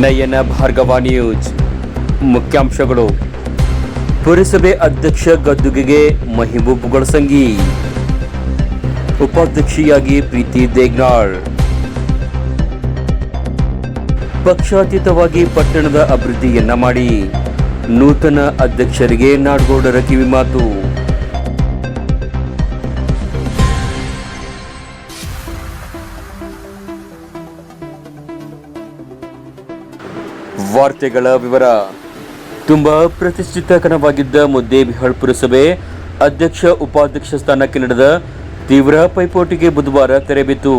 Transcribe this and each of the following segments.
ನಯನ Bhargava news ಮುಖ್ಯಾಂಶಗಳು. ಪುರಸಭೆ ಅಧ್ಯಕ್ಷ ಗದ್ದುಗೆಗೆ ಮೆಹಬೂಬ್ ಗೊಳಸಂಗಿ, ಉಪಾಧ್ಯಕ್ಷೆಯಾಗಿ ಪ್ರೀತಿ ದೇಗ್ನಾಳ್. ಪಕ್ಷಾತೀತವಾಗಿ ಪಟ್ಟಣದ ಅಭಿವೃದ್ಧಿಯನ್ನ ಮಾಡಿ, ನೂತನ ಅಧ್ಯಕ್ಷರಿಗೆ ನಾಡಗೌಡರ ಕಿವಿಮಾತು. ವಾರ್ತೆಗಳ ವಿವರ. ತುಂಬಾ ಪ್ರತಿಷ್ಠಿತ ಕಣವಾಗಿದ್ದ ಮುದ್ದೇಬಿಹಾಳ್ ಪುರಸಭೆ ಅಧ್ಯಕ್ಷ ಉಪಾಧ್ಯಕ್ಷ ಸ್ಥಾನಕ್ಕೆ ನಡೆದ ತೀವ್ರ ಪೈಪೋಟಿಗೆ ಬುಧವಾರ ತೆರೆಬಿತ್ತು.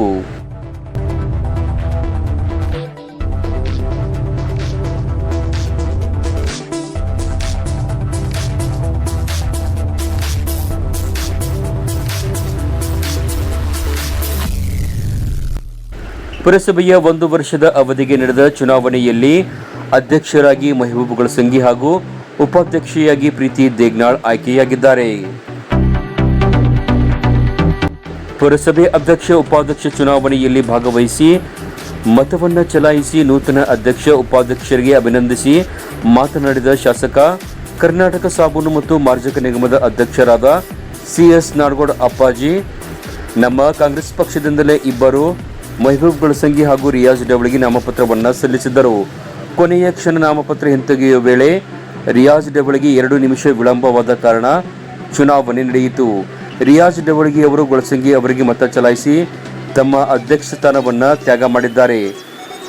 ಪುರಸಭೆಯ 1 ವರ್ಷದ ಅವಧಿಗೆ ನಡೆದ ಚುನಾವಣೆಯಲ್ಲಿ ಅಧ್ಯಕ್ಷರಾಗಿ ಮೆಹಬೂಬ್ ಗೊಳಸಂಗಿ ಹಾಗೂ ಉಪಾಧ್ಯಕ್ಷೆಯಾಗಿ ಪ್ರೀತಿ ದೇಗ್ನಾಳ್ ಆಯ್ಕೆಯಾಗಿದ್ದಾರೆ. ಪುರಸಭೆ ಅಧ್ಯಕ್ಷ ಉಪಾಧ್ಯಕ್ಷ ಚುನಾವಣೆಯಲ್ಲಿ ಭಾಗವಹಿಸಿ ಮತವನ್ನು ಚಲಾಯಿಸಿ ನೂತನ ಅಧ್ಯಕ್ಷ ಉಪಾಧ್ಯಕ್ಷರಿಗೆ ಅಭಿನಂದಿಸಿ ಮಾತನಾಡಿದ ಶಾಸಕ, ಕರ್ನಾಟಕ ಸಾಬೂನು ಮತ್ತು ಮಾರ್ಜಕ ನಿಗಮದ ಅಧ್ಯಕ್ಷರಾದ CS ನಾಡಗೌಡ ಅಪ್ಪಾಜಿ, ನಮ್ಮ ಕಾಂಗ್ರೆಸ್ ಪಕ್ಷದಿಂದಲೇ ಇಬ್ಬರು ಮೆಹಬೂಬ್ ಗೊಳಸಂಗಿ ಹಾಗೂ ರಿಯಾಜ್ ಡವಳಿಗೆ ನಾಮಪತ್ರವನ್ನು ಸಲ್ಲಿಸಿದ್ದರು. ಕೊನೆಯ ಕ್ಷಣ ನಾಮಪತ್ರ ಹಿಂತೆಗೆಯುವ ವೇಳೆ ರಿಯಾಜ್ ಡವಳಿಗೆ 2 ನಿಮಿಷ ವಿಳಂಬವಾದ ಕಾರಣ ಚುನಾವಣೆ ನಡೆಯಿತು. ರಿಯಾಜ್ ಡವಳಿಗೆ ಅವರು ಗೊಳಸಂಗಿ ಅವರಿಗೆ ಮತ ಚಲಾಯಿಸಿ ತಮ್ಮ ಅಧ್ಯಕ್ಷ ಸ್ಥಾನವನ್ನು ತ್ಯಾಗ ಮಾಡಿದ್ದಾರೆ.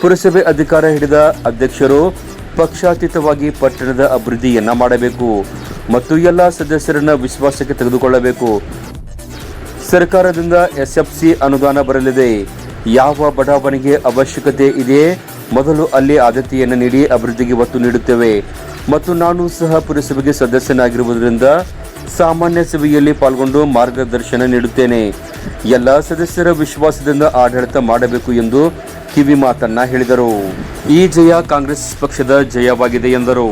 ಪುರಸಭೆ ಅಧಿಕಾರ ಹಿಡಿದ ಅಧ್ಯಕ್ಷರು ಪಕ್ಷಾತೀತವಾಗಿ ಪಟ್ಟಣದ ಅಭಿವೃದ್ಧಿಯನ್ನ ಮಾಡಬೇಕು ಮತ್ತು ಎಲ್ಲ ಸದಸ್ಯರನ್ನ ವಿಶ್ವಾಸಕ್ಕೆ ತೆಗೆದುಕೊಳ್ಳಬೇಕು. ಸರ್ಕಾರದಿಂದ SFC ಅನುದಾನ ಬರಲಿದೆ. ಯಾವ ಬಡಾವಣೆಗೆ ಅವಶ್ಯಕತೆ ಇದೆಯೇ ಮೊದಲು ಅಲ್ಲಿ ಆದ್ಯತೆಯನ್ನು ನೀಡಿ ಅಭಿವೃದ್ಧಿಗೆ ಒತ್ತು ನೀಡುತ್ತೇವೆ ಮತ್ತು ನಾನು ಸಹ ಪುರಸಭೆಗೆ ಸದಸ್ಯನಾಗಿರುವುದರಿಂದ ಸಾಮಾನ್ಯ ಸಭೆಯಲ್ಲಿ ಪಾಲ್ಗೊಂಡು ಮಾರ್ಗದರ್ಶನ ನೀಡುತ್ತೇನೆ. ಎಲ್ಲ ಸದಸ್ಯರ ವಿಶ್ವಾಸದಿಂದ ಆಡಳಿತ ಮಾಡಬೇಕು ಎಂದು ಕಿವಿ ಮಾತನ್ನ ಹೇಳಿದರು. ಈ ಜಯ ಕಾಂಗ್ರೆಸ್ ಪಕ್ಷದ ಜಯವಾಗಿದೆ ಎಂದರು.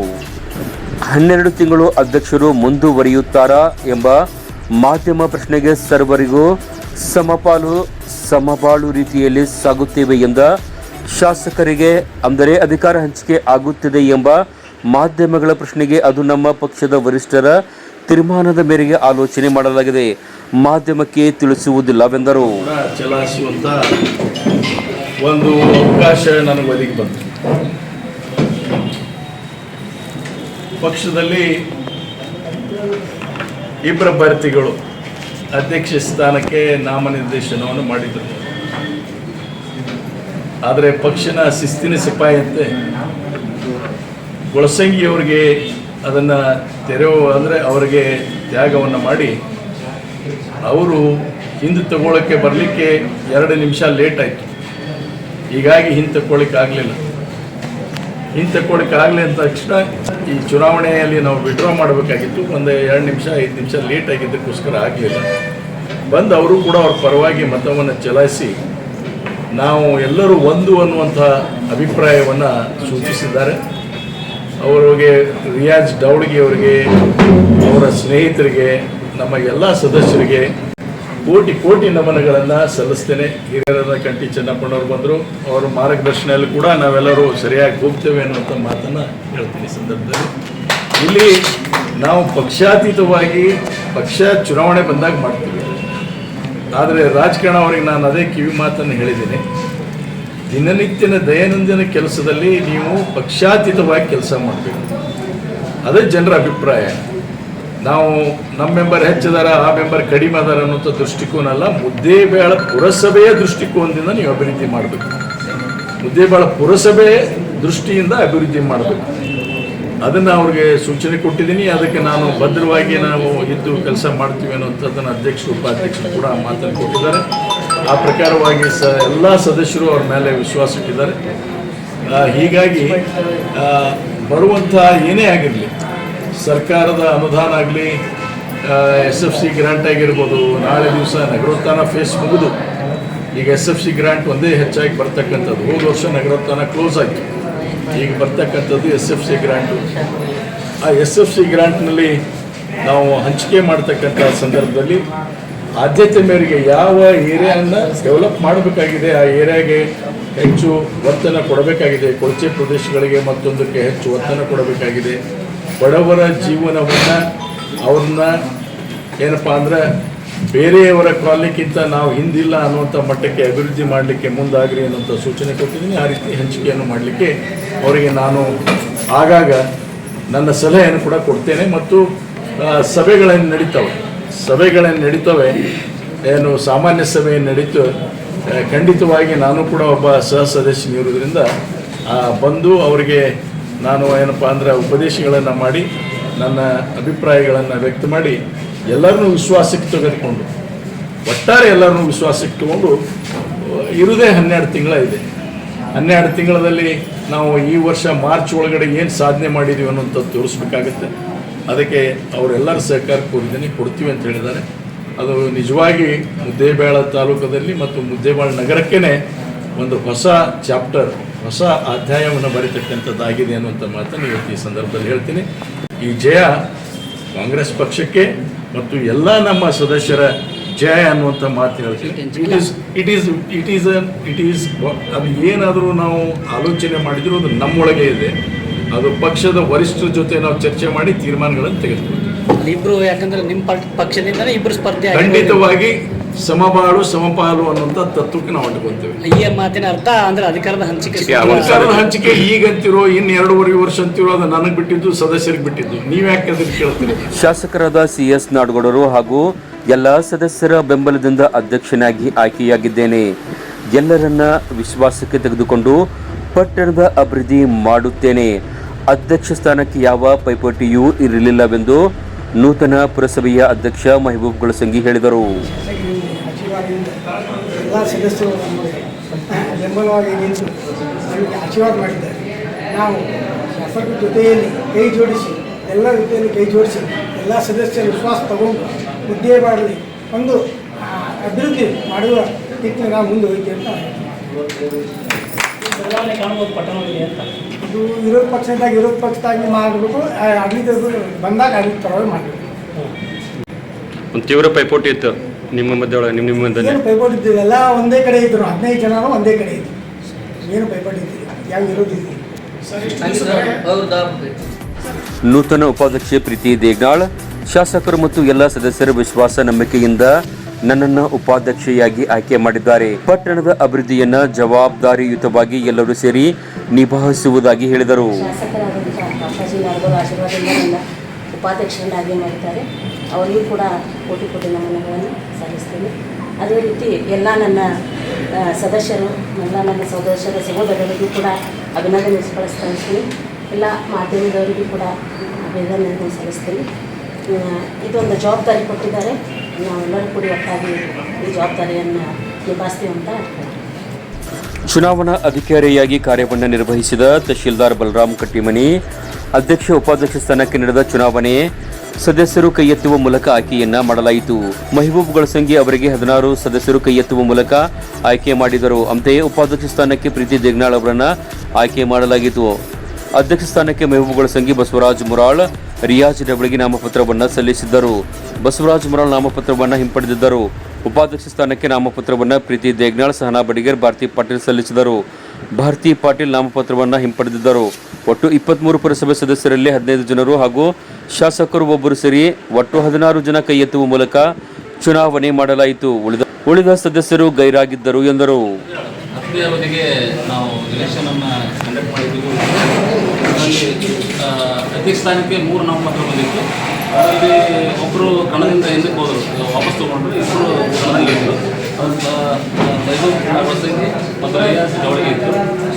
12 ತಿಂಗಳು ಅಧ್ಯಕ್ಷರು ಮುಂದುವರಿಯುತ್ತಾರಾ ಎಂಬ ಮಾಧ್ಯಮ ಪ್ರಶ್ನೆಗೆ ಸರ್ವರಿಗೂ ಸಮಬಾಳು ರೀತಿಯಲ್ಲಿ ಸಾಗುತ್ತೇವೆ ಎಂದ ಶಾಸಕರಿಗೆ, ಅಂದರೆ ಅಧಿಕಾರ ಹಂಚಿಕೆ ಆಗುತ್ತಿದೆ ಎಂಬ ಮಾಧ್ಯಮಗಳ ಪ್ರಶ್ನೆಗೆ, ಅದು ನಮ್ಮ ಪಕ್ಷದ ವರಿಷ್ಠರ ತೀರ್ಮಾನದ ಮೇರೆಗೆ ಆಲೋಚನೆ ಮಾಡಲಾಗಿದೆ, ಮಾಧ್ಯಮಕ್ಕೆ ತಿಳಿಸುವುದಿಲ್ಲವೆಂದರು. ಚಲಾಯಿಸುವಂತ ಒಂದು ಅವಕಾಶ ನನಗೆ ಒದಗಿ ಬಂತು. ಪಕ್ಷದಲ್ಲಿ ಇಬ್ಬರ ಅಭ್ಯರ್ಥಿಗಳು ಅಧ್ಯಕ್ಷ ಸ್ಥಾನಕ್ಕೆ ನಾಮನಿರ್ದೇಶನವನ್ನು ಮಾಡಿದರು. ಆದರೆ ಪಕ್ಷನ ಶಿಸ್ತಿನ ಸಿಪಾಯಿಯಂತೆ ಗೊಳಸಂಗಿಯವರಿಗೆ ಅದನ್ನು ಅವರಿಗೆ ತ್ಯಾಗವನ್ನು ಮಾಡಿ ಅವರು ಹಿಂದೆ ತಗೊಳ್ಳೋಕ್ಕೆ ಬರಲಿಕ್ಕೆ 2 ನಿಮಿಷ ಲೇಟ್ ಆಯಿತು. ಹೀಗಾಗಿ ಹಿಂದೆ ತಗೊಳ್ಳಿಕ್ಕೆ ಆಗಲಿಲ್ಲ. ಹಿಂದೆ ತಗೊಳ್ಳಿಕ್ಕೆ ಆಗಲಿ ಅಂದ ತಕ್ಷಣ ಈ ಚುನಾವಣೆಯಲ್ಲಿ ನಾವು ವಿಡ್ರಾ ಮಾಡಬೇಕಾಗಿತ್ತು. ಒಂದು 2 ನಿಮಿಷ 5 ನಿಮಿಷ ಲೇಟ್ ಆಗಿದ್ದಕ್ಕೋಸ್ಕರ ಆಗಲಿಲ್ಲ. ಬಂದು ಅವರು ಕೂಡ ಅವ್ರ ಪರವಾಗಿ ಮತವನ್ನು ಚಲಾಯಿಸಿ ನಾವು ಎಲ್ಲರೂ ಒಂದು ಅನ್ನುವಂಥ ಅಭಿಪ್ರಾಯವನ್ನು ಸೂಚಿಸಿದ್ದಾರೆ. ಅವರಿಗೆ ರಿಯಾಜ್ ಡವಳಿಗೆ ಅವರಿಗೆ, ಅವರ ಸ್ನೇಹಿತರಿಗೆ, ನಮ್ಮ ಎಲ್ಲ ಸದಸ್ಯರಿಗೆ ಕೋಟಿ ನಮನಗಳನ್ನು ಸಲ್ಲಿಸ್ತೇನೆ. ಹಿರಿಯರ ಕಂಠಿ ಚೆನ್ನಪ್ಪನವರು ಬಂದರು, ಅವರ ಮಾರ್ಗದರ್ಶನದಲ್ಲಿ ಕೂಡ ನಾವೆಲ್ಲರೂ ಸರಿಯಾಗಿ ಹೋಗ್ತೇವೆ ಅನ್ನುವಂಥ ಮಾತನ್ನು ಹೇಳ್ತೀನಿ. ಸಂದರ್ಭದಲ್ಲಿ ಇಲ್ಲಿ ನಾವು ಪಕ್ಷಾತೀತವಾಗಿ ಪಕ್ಷ ಚುನಾವಣೆ ಬಂದಾಗ ಮಾಡ್ತೀವಿ. ಆದರೆ ರಾಜಕಾರಣ ಅವರಿಗೆ ನಾನು ಅದೇ ಕಿವಿ ಮಾತನ್ನು ಹೇಳಿದ್ದೀನಿ, ದಿನನಿತ್ಯದ ದೈನಂದಿನ ಕೆಲಸದಲ್ಲಿ ನೀವು ಪಕ್ಷಾತೀತವಾಗಿ ಕೆಲಸ ಮಾಡಬೇಕು. ಅದೇ ಜನರ ಅಭಿಪ್ರಾಯ. ನಾವು ನಮ್ಮ ಮೆಂಬರ್ ಹೆಚ್ಚಿದಾರ, ಆ ಮೆಂಬರ್ ಕಡಿಮೆ ಅದಾರ ಅನ್ನೋಂಥ ದೃಷ್ಟಿಕೋನ ಅಲ್ಲ. ಮುದ್ದೇಬಿಹಾಳ ಪುರಸಭೆಯ ದೃಷ್ಟಿಕೋನದಿಂದ ನೀವು ಅಭಿವೃದ್ಧಿ ಮಾಡಬೇಕು. ಮುದ್ದೇಬಿಹಾಳ ಪುರಸಭೆ ದೃಷ್ಟಿಯಿಂದ ಅಭಿವೃದ್ಧಿ ಮಾಡಬೇಕು. ಅದನ್ನು ಅವ್ರಿಗೆ ಸೂಚನೆ ಕೊಟ್ಟಿದ್ದೀನಿ. ಅದಕ್ಕೆ ನಾನು ಭದ್ರವಾಗಿ ನಾವು ಇದ್ದು ಕೆಲಸ ಮಾಡ್ತೀವಿ ಅನ್ನೋಂಥದ್ದನ್ನು ಅಧ್ಯಕ್ಷರು ಉಪಾಧ್ಯಕ್ಷರು ಕೂಡ ಮಾತನ್ನು ಕೊಟ್ಟಿದ್ದಾರೆ. ಆ ಪ್ರಕಾರವಾಗಿ ಎಲ್ಲ ಸದಸ್ಯರು ಅವ್ರ ಮೇಲೆ ವಿಶ್ವಾಸ ಇಟ್ಟಿದ್ದಾರೆ. ಹೀಗಾಗಿ ಬರುವಂಥ ಏನೇ ಆಗಿರಲಿ, ಸರ್ಕಾರದ ಅನುದಾನ ಆಗಲಿ, SFC ಗ್ರಾಂಟ್ ಆಗಿರ್ಬೋದು, ನಾಳೆ ದಿವಸ ನಗರೋತ್ಥಾನ ಫೇಸ್ ಮುಗಿದು ಈಗ SFC ಗ್ರಾಂಟ್ ಒಂದೇ ಹೆಚ್ಚಾಗಿ ಬರ್ತಕ್ಕಂಥದ್ದು. ಹೋದ ವರ್ಷ ನಗರೋತ್ಥಾನ ಕ್ಲೋಸ್ ಆಯಿತು. ಈಗ ಬರ್ತಕ್ಕಂಥದ್ದು SFC ಗ್ರಾಂಟು. ಆ SFC ಗ್ರಾಂಟ್ನಲ್ಲಿ ನಾವು ಹಂಚಿಕೆ ಮಾಡ್ತಕ್ಕಂಥ ಸಂದರ್ಭದಲ್ಲಿ ಆದ್ಯತೆ ಮೇರೆಗೆ ಯಾವ ಏರಿಯಾವನ್ನು ಡೆವಲಪ್ ಮಾಡಬೇಕಾಗಿದೆ ಆ ಏರಿಯಾಗೆ ಹೆಚ್ಚು ಒತ್ತನ್ನು ಕೊಡಬೇಕಾಗಿದೆ. ಕೊಳಚೆ ಪ್ರದೇಶಗಳಿಗೆ ಮತ್ತೊಂದಕ್ಕೆ ಹೆಚ್ಚು ಒತ್ತನ್ನು ಕೊಡಬೇಕಾಗಿದೆ. ಬಡವರ ಜೀವನವನ್ನು ಅವ್ರನ್ನ ಏನಪ್ಪ ಅಂದರೆ ಬೇರೆಯವರ ಕಾಲಕ್ಕಿಂತ ನಾವು ಹಿಂದಿಲ್ಲ ಅನ್ನುವಂಥ ಮಟ್ಟಕ್ಕೆ ಅಭಿವೃದ್ಧಿ ಮಾಡಲಿಕ್ಕೆ ಮುಂದಾಗ್ರಿ ಅನ್ನುವಂಥ ಸೂಚನೆ ಕೊಟ್ಟಿದ್ದೀನಿ. ಆ ರೀತಿ ಹಂಚಿಕೆಯನ್ನು ಮಾಡಲಿಕ್ಕೆ ಅವರಿಗೆ ನಾನು ಆಗಾಗ ನನ್ನ ಸಲಹೆಯನ್ನು ಕೂಡ ಕೊಡ್ತೇನೆ. ಮತ್ತು ಸಭೆಗಳನ್ನು ನಡೀತವೆ. ಏನು ಸಾಮಾನ್ಯ ಸಭೆ ನಡೀತು, ಖಂಡಿತವಾಗಿ ನಾನು ಕೂಡ ಒಬ್ಬ ಸಹ ಸದಸ್ಯನಿರೋದ್ರಿಂದ ಬಂದು ಅವರಿಗೆ ನಾನು ಏನಪ್ಪ ಅಂದರೆ ಉಪದೇಶಗಳನ್ನು ಮಾಡಿ ನನ್ನ ಅಭಿಪ್ರಾಯಗಳನ್ನು ವ್ಯಕ್ತ ಮಾಡಿ ಎಲ್ಲರನ್ನೂ ವಿಶ್ವಾಸಕ್ಕೆ ತೆಗೆದುಕೊಂಡು ಒಟ್ಟಾರೆ ಎಲ್ಲರನ್ನೂ ವಿಶ್ವಾಸಕ್ಕೆ ತಗೊಂಡು ಇರುವುದೇ 12 ತಿಂಗಳ ಇದೆ. 12 ತಿಂಗಳಲ್ಲಿ ನಾವು ಈ ವರ್ಷ ಮಾರ್ಚ್ ಒಳಗಡೆ ಏನು ಸಾಧನೆ ಮಾಡಿದ್ದೀವಿ ಅನ್ನೋಂಥದ್ದು ತೋರಿಸ್ಬೇಕಾಗತ್ತೆ. ಅದಕ್ಕೆ ಅವರೆಲ್ಲರ ಸಹಕಾರ ಕೊಡ್ತೀವಿ ಅಂತ ಹೇಳಿದ್ದಾರೆ. ಅದು ನಿಜವಾಗಿ ಮುದ್ದೇಬೇಳ ತಾಲೂಕದಲ್ಲಿ ಮತ್ತು ಮುದ್ದೇಬೇಳ ನಗರಕ್ಕೇ ಒಂದು ಹೊಸ ಚಾಪ್ಟರ್, ಹೊಸ ಅಧ್ಯಾಯವನ್ನು ಬರೀತಕ್ಕಂಥದ್ದಾಗಿದೆ ಅನ್ನುವಂಥ ಮಾತನ್ನು ಇವತ್ತು ಈ ಸಂದರ್ಭದಲ್ಲಿ ಹೇಳ್ತೀನಿ. ಈ ಜಯ ಕಾಂಗ್ರೆಸ್ ಪಕ್ಷಕ್ಕೆ ಮತ್ತು ಎಲ್ಲ ನಮ್ಮ ಸದಸ್ಯರ ಜಯ ಅನ್ನುವಂಥ ಮಾತು ಹೇಳ್ತೀನಿ. ಇಟ್ ಈಸ್ ಅದು ಏನಾದರೂ ನಾವು ಆಲೋಚನೆ ಮಾಡಿದರೂ ಅದು ನಮ್ಮೊಳಗೆ ಇದೆ. ಅದು ಪಕ್ಷದ ವರಿಷ್ಠರ ಜೊತೆ ನಾವು ಚರ್ಚೆ ಮಾಡಿ ತೀರ್ಮಾನಗಳನ್ನು ತೆಗೆದುಕೊಳ್ತೀವಿ. ಇಬ್ರು, ಯಾಕಂದ್ರೆ ನಿಮ್ಮ ಪಕ್ಷದಿಂದನೇ ಇಬ್ರು ಸ್ಪರ್ಧೆ ಖಂಡಿತವಾಗಿ ಸಮಬಾಳು ಸಮಪಾಲು ಅನ್ನುವಂಥ ತತ್ವಕ್ಕೆ ನಾವು ಅಡ್ಡುಕೊಳ್ತೇವೆ. ಈ ಮಾತಿನ ಅರ್ಥ ಅಂದ್ರೆ ಅಧಿಕಾರದ ಹಂಚಿಕೆ. ಅಧಿಕಾರದ ಹಂಚಿಕೆ ಈಗಂತಿರೋ ಇನ್ನು 2.5 ವರ್ಷ ಅಂತಿರೋ ಅದು ನನಗೆ ಬಿಟ್ಟಿದ್ದು, ಸದಸ್ಯರಿಗೆ ಬಿಟ್ಟಿದ್ದು. ನೀವು ಯಾಕೆ ಅದನ್ನು ಕೇಳ್ತೀರಿ? ಶಾಸಕರಾದ CS ನಾಡಗೌಡರು ಹಾಗೂ ಎಲ್ಲ ಸದಸ್ಯರ ಬೆಂಬಲದಿಂದ ಅಧ್ಯಕ್ಷನಾಗಿ ಆಯ್ಕೆಯಾಗಿದ್ದೇನೆ. ಎಲ್ಲರನ್ನ ವಿಶ್ವಾಸಕ್ಕೆ ತೆಗೆದುಕೊಂಡು ಪಟ್ಟಣದ ಅಭಿವೃದ್ಧಿ ಮಾಡುತ್ತೇನೆ. ಅಧ್ಯಕ್ಷ ಸ್ಥಾನಕ್ಕೆ ಯಾವ ಪೈಪೋಟಿಯೂ ಇರಲಿಲ್ಲವೆಂದು ನೂತನ ಪುರಸಭೆಯ ಅಧ್ಯಕ್ಷ ಮೆಹಬೂಬ್ ಗುಳಸಂಗಿ ಹೇಳಿದರು. ಎಲ್ಲ ಸದಸ್ಯರು ಬೆಂಬಲವಾಗಿ ನಿಂತು ನಮಗೆ ಆಶೀರ್ವಾದ ಮಾಡಿದ್ದಾರೆ. ನಾವು ಶಾಸಕರ ಜೊತೆಯಲ್ಲಿ ಕೈ ಜೋಡಿಸಿ, ಎಲ್ಲ ಜೊತೆಯಲ್ಲಿ ಕೈ ಜೋಡಿಸಿ ಎಲ್ಲ ಸದಸ್ಯರ ವಿಶ್ವಾಸ ತಗೊಂಡು ಮುದ್ದೇಬೇಳಲ್ಲಿ ಒಂದು ಅಭಿವೃದ್ಧಿ ಮಾಡುವ ರೀತಿಯಲ್ಲಿ ನಾವು ಮುಂದೆ ಹೋಗ್ತೀವಿ ಅಂತ ಬದಲಾವಣೆ ಕಾಣ್ಬೋದು ಪಟ್ಟಣದಲ್ಲಿ ಅಂತ. ಇದು ವಿರೋಧ ಪಕ್ಷದಾಗಿ ಮಾಡಬೇಕು, ಆಡಳಿತ ಬಂದಾಗ ಆಡಳಿತ ಪರವಾಗಿ ಮಾಡಬೇಕು. ಒಂದು ತೀವ್ರ ಪೈಪೋಟಿ ಇತ್ತು ನಿಮ್ಮ ಮಧ್ಯೆ ಒಳಗೆ, ನಿಮ್ಮ ಏನು ಪೈಪೋಟಿ ಇದ್ದೀವಿ, ಎಲ್ಲ ಒಂದೇ ಕಡೆ ಇದ್ರು, 15 ಜನರು ಒಂದೇ ಕಡೆ ಇದ್ರು. ಏನು ಪೈಪೋಟಿ ಇದ್ದೀವಿ, ಯಾವ ವಿರೋಧ ಇದ್ದೀವಿ. ನೂತನ ಉಪಾಧ್ಯಕ್ಷೆ ಪ್ರೀತಿ ದೇಗ್ನಾಳ್, ಶಾಸಕರು ಮತ್ತು ಎಲ್ಲ ಸದಸ್ಯರ ವಿಶ್ವಾಸ ನಂಬಿಕೆಯಿಂದ ನನ್ನನ್ನು ಉಪಾಧ್ಯಕ್ಷೆಯಾಗಿ ಆಯ್ಕೆ ಮಾಡಿದ್ದಾರೆ. ಪಟ್ಟಣದ ಅಭಿವೃದ್ಧಿಯನ್ನ ಜವಾಬ್ದಾರಿಯುತವಾಗಿ ಎಲ್ಲರೂ ಸೇರಿ ನಿಭಾಯಿಸುವುದಾಗಿ ಹೇಳಿದರು. ಶಾಸಕರಾದಂಥ ಅಪ್ಪಾಜಿ ನಾಡಗೌಡ ಆಶೀರ್ವಾದದಿಂದ ನನ್ನ ಉಪಾಧ್ಯಕ್ಷರನ್ನಾಗಿ ಮಾಡಿದ್ದಾರೆ. ಅವರಿಗೂ ಕೂಡ ಕೋಟಿ ನಮನಗಳನ್ನು ಸಲ್ಲಿಸ್ತೀನಿ. ಅದೇ ರೀತಿ ಎಲ್ಲ ನನ್ನ ಸದಸ್ಯರು, ಎಲ್ಲ ನನ್ನ ಸಹೋದರರಿಗೂ ಕೂಡ ಅಭಿನಂದನೆ ಸಲ್ಲಿಸ್ತೀನಿ. ಎಲ್ಲ ಮಾಧ್ಯಮದವರಿಗೂ ಕೂಡ ಅಭಿನಂದನೆ ಸಲ್ಲಿಸ್ತೀನಿ. ಇದೊಂದು ಜವಾಬ್ದಾರಿ ಕೊಟ್ಟಿದ್ದಾರೆ. ನಾವೆಲ್ಲರೂ ಕೂಡಿ ಒಟ್ಟಾಗಿ ಈ ಜವಾಬ್ದಾರಿಯನ್ನು ನಿಭಾಯಿಸ್ತೀವಿ ಅಂತ ಹೇಳ್ತಾರೆ. ಚುನಾವಣಾ ಅಧಿಕಾರಿಯಾಗಿ ಕಾರ್ಯವನ್ನು ನಿರ್ವಹಿಸಿದ ತಹಶೀಲ್ದಾರ್ ಬಲರಾಮ್ ಕಟ್ಟಿಮನಿ ಅಧ್ಯಕ್ಷ ಉಪಾಧ್ಯಕ್ಷ ಸ್ಥಾನಕ್ಕೆ ನಡೆದ ಚುನಾವಣೆ ಸದಸ್ಯರು ಕೈ ಎತ್ತುವ ಮೂಲಕ ಆಯ್ಕೆಯನ್ನ ಮಾಡಲಾಯಿತು. ಮೆಹಬೂಬ್ ಗುಳಸಂಗಿ ಅವರಿಗೆ 16 ಸದಸ್ಯರು ಕೈ ಎತ್ತುವ ಮೂಲಕ ಆಯ್ಕೆ ಮಾಡಿದರು. ಅಂತೆಯೇ ಉಪಾಧ್ಯಕ್ಷ ಸ್ಥಾನಕ್ಕೆ ಪ್ರೀತಿ ದೇಗ್ನಾಳ್ ಅವರನ್ನ ಆಯ್ಕೆ ಮಾಡಲಾಗಿತ್ತು. ಅಧ್ಯಕ್ಷ ಸ್ಥಾನಕ್ಕೆ ಮೆಹಬೂಬ್ ಗುಳಸಂಗಿ, ಬಸವರಾಜ್ ಮುರಾಳ್, ರಿಯಾಜ್ ಡಬಳಿಗೆ ನಾಮಪತ್ರವನ್ನು ಸಲ್ಲಿಸಿದ್ದರು. ಬಸವರಾಜ್ ಮುರಾಳ್ ನಾಮಪತ್ರವನ್ನು ಹಿಂಪಡೆದಿದ್ದರು. ಉಪಾಧ್ಯಕ್ಷ ಸ್ಥಾನಕ್ಕೆ ನಾಮಪತ್ರವನ್ನು ಪ್ರೀತಿ ದೇಗ್ನಾಳ್, ಸಹನಾ ಬಡಿಗೇರ್, ಭಾರತಿ ಪಾಟೀಲ್ ಸಲ್ಲಿಸಿದರು. ಭಾರತಿ ಪಾಟೀಲ್ ನಾಮಪತ್ರವನ್ನು ಹಿಂಪಡೆದಿದ್ದರು. ಒಟ್ಟು 23 ಪುರಸಭೆ ಸದಸ್ಯರಲ್ಲಿ 15 ಜನರು ಹಾಗೂ ಶಾಸಕರು ಒಬ್ಬರು ಸೇರಿ ಒಟ್ಟು 16 ಜನ ಕೈ ಎತ್ತುವ ಮೂಲಕ ಚುನಾವಣೆ ಮಾಡಲಾಯಿತು. ಉಳಿದ ಸದಸ್ಯರು ಗೈರಾಗಿದ್ದರು ಎಂದರು. ಅವಧಿಗೆ ನಾವು ಎಲೆಕ್ಷನ್ ಅನ್ನು ಕಂಡಕ್ಟ್ ಮಾಡಿದ್ದೀವಿ. ಅಧ್ಯಕ್ಷ ಸ್ಥಾನಕ್ಕೆ 3 ನಾಮಪತ್ರ ಬಂದಿತ್ತು. ಅದರಲ್ಲಿ ಒಬ್ಬರು ಕಣದಿಂದ ಹಿಂದಕ್ಕೆ ಹೋದರು, ವಾಪಸ್ ತೊಗೊಂಡ್ರು. ಇಬ್ಬರು ಕಣದಲ್ಲಿ ಇದ್ದರು. ಮೆಹಬೂಬ್ ಗುಳಸಂಗಿ ಮತ್ತು ರಿಯಾಜ್ ಡಬಳಿಗೆ ಇದ್ದರು.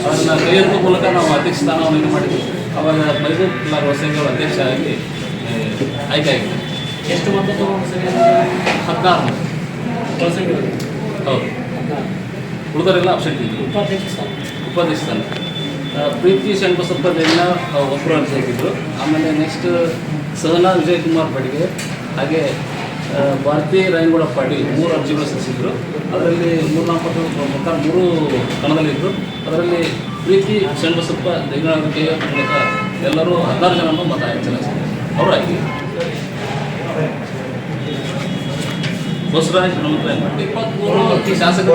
ಅದನ್ನು ಕೈ ಎತ್ತುವ ಮೂಲಕ ನಾವು ಅಧ್ಯಕ್ಷ ಸ್ಥಾನವನ್ನು ಇದು ಮಾಡಿದ್ವಿ. ಅವಾಗ ಮೆಹಬೂಬ್ ಗುಳಸಂಗಿ ಅವರು ಅಧ್ಯಕ್ಷ ಆಗಿ ಆಯ್ಕೆ ಆಗಿತ್ತು. ಎಷ್ಟು ಮತ ತಗೊಂಡು ಸರಿ? 14 ಗುಳಸಂಗಿ ಹೌದು. ಉಳಿದವರೆಲ್ಲ ಅಬ್ಸೆಂಟ್ ಇದ್ದರು. ಉಪಾಧ್ಯಕ್ಷ ಸ್ಥಾನ ಪ್ರೀತಿ ಶಂಕರಪ್ಪ ದೇಗ್ನಾಳ್ ಒಬ್ಬರು ಅರ್ಜಿ ಹಾಕಿದ್ರು. ಆಮೇಲೆ ನೆಕ್ಸ್ಟ್ ಸಹನಾ ವಿಜಯಕುಮಾರ್ ಬಡಿಗೆ, ಹಾಗೆ ಭಾರತಿ ರಾಯಗೌಡ ಪಾಟೀಲ್ 3 ಅರ್ಜಿಗಳು ಸಲ್ಲಿಸಿದ್ರು. ಅದರಲ್ಲಿ 3 ನಾಮಪತ್ರ ಪ್ರಕಾರ 3 ಕಣದಲ್ಲಿದ್ದರು. ಅದರಲ್ಲಿ ಪ್ರೀತಿ ಶಂಕರಪ್ಪ ದೇಗ್ನಾಳ್ ಕೈ ಮೂಲಕ ಎಲ್ಲರೂ 16 ಜನರನ್ನು ಮತ ಚಲಾಯಿಸಿದ್ರು. ಅವರು ಆಯ್ಕೆ ಬಸವರಾಜ್ 23 ಶಾಸಕರು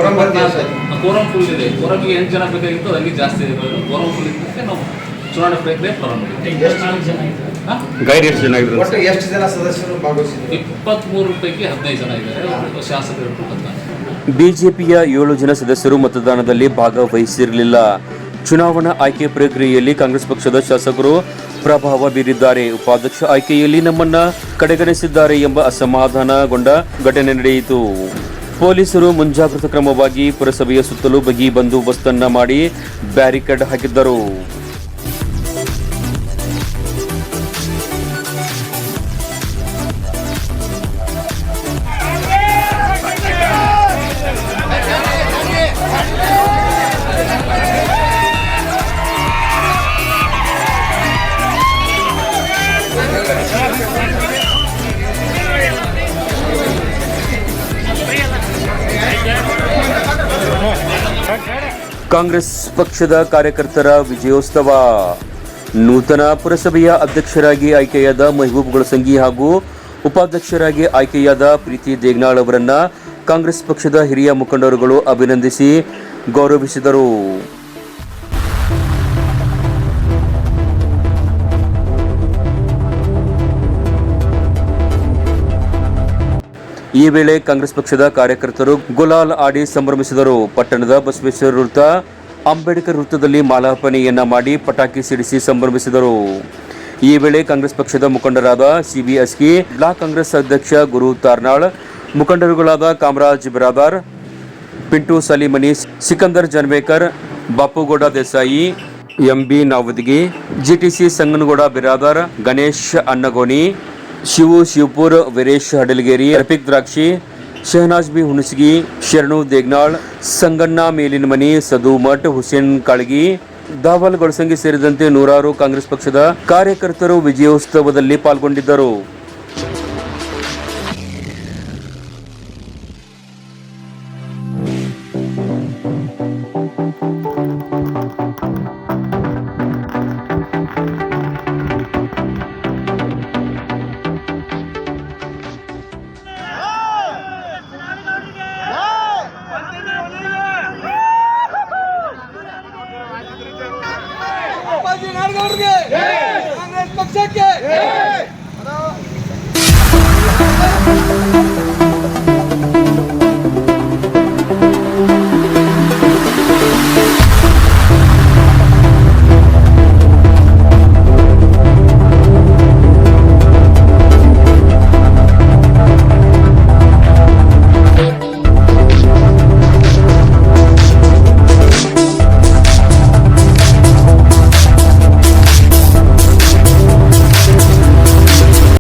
ಕೋರಂ ಫುಲ್ ಇದೆ. ಕೋರಮ್ಗೆ 8 ಜನ ಬೇಕಾಗಿತ್ತು, ಅದಕ್ಕೆ ಜಾಸ್ತಿ ಇರೋದು. ಕೋರಂ ಫುಲ್ ಇದ್ದಕ್ಕೆ ನಾವು ಚುನಾವಣೆ ಪ್ರಕ್ರಿಯೆ ಪ್ರಾರಂಭ ಮಾಡಿದ್ವಿ. ಗೈಡ್ ಎಷ್ಟು ಜನ ಇದ್ರು? ಒಟ್ಟು ಎಷ್ಟು ಜನ ಸದಸ್ಯರು ಭಾಗವಹಿಸಿದ್ರು? 23 ಪೈಕಿ 15 ಜನ ಇದ್ದಾರೆ, ಶಾಸಕರು 14. ಬಿಜೆಪಿಯ 7 ಜನ ಸದಸ್ಯರು ಮತದಾನದಲ್ಲಿ ಭಾಗವಹಿಸಿರಲಿಲ್ಲ. ಚುನಾವಣಾ ಆಯ್ಕೆ ಪ್ರಕ್ರಿಯೆಯಲ್ಲಿ ಕಾಂಗ್ರೆಸ್ ಪಕ್ಷದ ಶಾಸಕರು ಪ್ರಭಾವ ಬೀರಿದ್ದಾರೆ, ಉಪಾಧ್ಯಕ್ಷ ಆಯ್ಕೆಯಲ್ಲಿ ನಮ್ಮನ್ನ ಕಡೆಗಣಿಸಿದ್ದಾರೆ ಎಂಬ ಅಸಮಾಧಾನಗೊಂಡ ಘಟನೆ ನಡೆಯಿತು. ಪೊಲೀಸರು ಮುಂಜಾಗ್ರತಾ ಕ್ರಮವಾಗಿ ಪುರಸಭೆಯ ಸುತ್ತಲೂ ಬಿಗಿ ಬಂದೋಬಸ್ತನ್ನ ಮಾಡಿ ಬ್ಯಾರಿಕೇಡ್ ಹಾಕಿದ್ದರು. ಕಾಂಗ್ರೆಸ್ ಪಕ್ಷದ ಕಾರ್ಯಕರ್ತರ ವಿಜಯೋತ್ಸವ. ನೂತನ ಪುರಸಭೆಯ ಅಧ್ಯಕ್ಷರಾಗಿ ಆಯ್ಕೆಯಾದ ಮೆಹಬೂಬ್ ಗೊಳಸಂಗಿ ಹಾಗೂ ಉಪಾಧ್ಯಕ್ಷರಾಗಿ ಆಯ್ಕೆಯಾದ ಪ್ರೀತಿ ದೇಗ್ನಾಳ್ ಅವರನ್ನ ಕಾಂಗ್ರೆಸ್ ಪಕ್ಷದ ಹಿರಿಯ ಮುಖಂಡರುಗಳು ಅಭಿನಂದಿಸಿ ಗೌರವಿಸಿದರು. ಈ ವೇಳೆ ಕಾಂಗ್ರೆಸ್ ಪಕ್ಷದ ಕಾರ್ಯಕರ್ತರು ಗುಲಾಲ್ ಆಡಿ ಸಂಭ್ರಮಿಸಿದರು. ಪಟ್ಟಣದ ಬಸವೇಶ್ವರ ವೃತ್ತ, ಅಂಬೇಡ್ಕರ್ ವೃತ್ತದಲ್ಲಿ ಮಾಲಾರ್ಪಣೆಯನ್ನ ಮಾಡಿ ಪಟಾಕಿ ಸಿಡಿಸಿ ಸಂಭ್ರಮಿಸಿದರು. ಈ ವೇಳೆ ಕಾಂಗ್ರೆಸ್ ಪಕ್ಷದ ಮುಖಂಡರಾದ ಸಿಬಿಎಸ್ಕಿ, ಬ್ಲಾಕ್ ಕಾಂಗ್ರೆಸ್ ಅಧ್ಯಕ್ಷ ಗುರು ತಾರ್ನಾಳ್, ಮುಖಂಡರುಗಳಾದ ಕಾಮರಾಜ್ ಬಿರಾದಾರ್, ಪಿಂಟು ಸಲೀಮನಿ, ಸಿಕಂದರ್ ಜನ್ವೇಕರ್, ಬಾಪುಗೌಡ ದೇಸಾಯಿ, ಎಂಬಿ ನಾವದಗಿ, ಜಿಟಿಸಿ ಸಂಗನಗೌಡ ಬಿರಾದಾರ್, ಗಣೇಶ್ ಅನ್ನಗೋನಿ, ಶಿವು ಶಿವಪುರ್, ವೀರೇಶ್ ಹಡಲಗೇರಿ, ರಫೀಕ್ ದ್ರಾಕ್ಷಿ, ಶಹನಾಜ್ ಬಿ ಹುಣಸಗಿ, ಶರಣು ದೇಗ್ನಾಳ್, ಸಂಗಣ್ಣ ಮೇಲಿನಮನಿ, ಸದು ಮಠ್, ಹುಸೇನ್ ಕಾಳಗಿ, ದಾವಲ್ ಗೊಳಸಂಗಿ ಸೇರಿದಂತೆ ನೂರಾರು ಕಾಂಗ್ರೆಸ್ ಪಕ್ಷದ ಕಾರ್ಯಕರ್ತರು ವಿಜಯೋತ್ಸವದಲ್ಲಿ ಪಾಲ್ಗೊಂಡಿದ್ದರು.